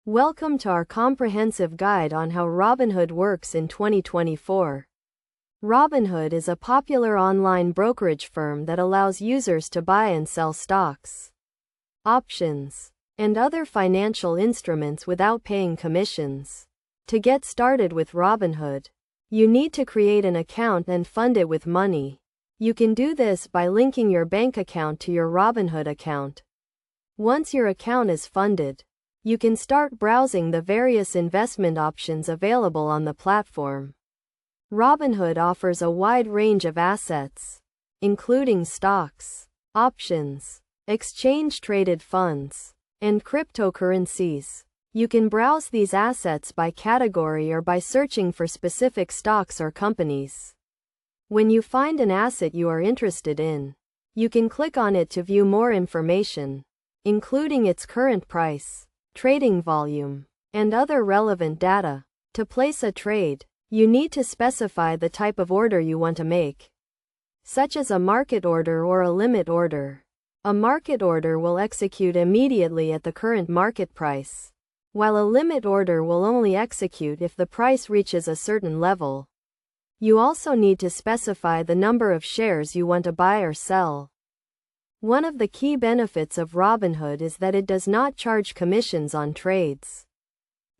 Welcome to our comprehensive guide on how Robinhood works in 2024. Robinhood is a popular online brokerage firm that allows users to buy and sell stocks, options, and other financial instruments without paying commissions. To get started with Robinhood, you need to create an account and fund it with money. You can do this by linking your bank account to your Robinhood account. Once your account is funded, you can start browsing the various investment options available on the platform. Robinhood offers a wide range of assets, including stocks, options, exchange-traded funds, and cryptocurrencies. You can browse these assets by category or by searching for specific stocks or companies. When you find an asset you are interested in, you can click on it to view more information, including its current price, trading volume, and other relevant data. To place a trade, you need to specify the type of order you want to make, such as a market order or a limit order. A market order will execute immediately at the current market price, while a limit order will only execute if the price reaches a certain level. You also need to specify the number of shares you want to buy or sell. One of the key benefits of Robinhood is that it does not charge commissions on trades.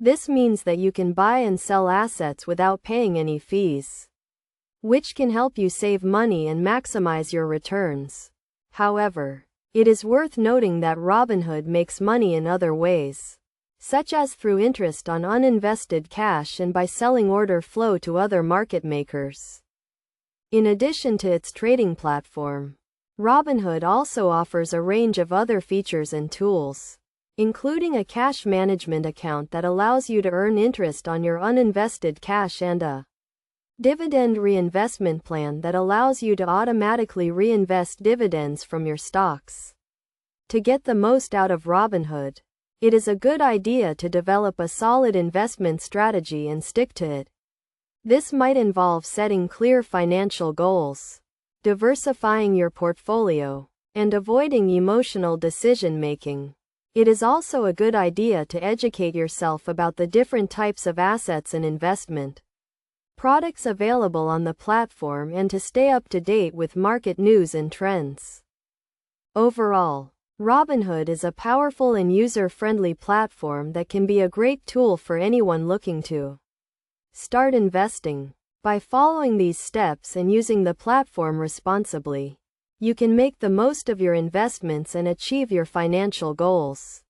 This means that you can buy and sell assets without paying any fees, which can help you save money and maximize your returns. However, it is worth noting that Robinhood makes money in other ways, such as through interest on uninvested cash and by selling order flow to other market makers. In addition to its trading platform, Robinhood also offers a range of other features and tools, including a cash management account that allows you to earn interest on your uninvested cash and a dividend reinvestment plan that allows you to automatically reinvest dividends from your stocks. To get the most out of Robinhood, it is a good idea to develop a solid investment strategy and stick to it. This might involve setting clear financial goals, diversifying your portfolio, and avoiding emotional decision-making. It is also a good idea to educate yourself about the different types of assets and investment products available on the platform and to stay up to date with market news and trends. Overall, Robinhood is a powerful and user-friendly platform that can be a great tool for anyone looking to start investing. By following these steps and using the platform responsibly, you can make the most of your investments and achieve your financial goals.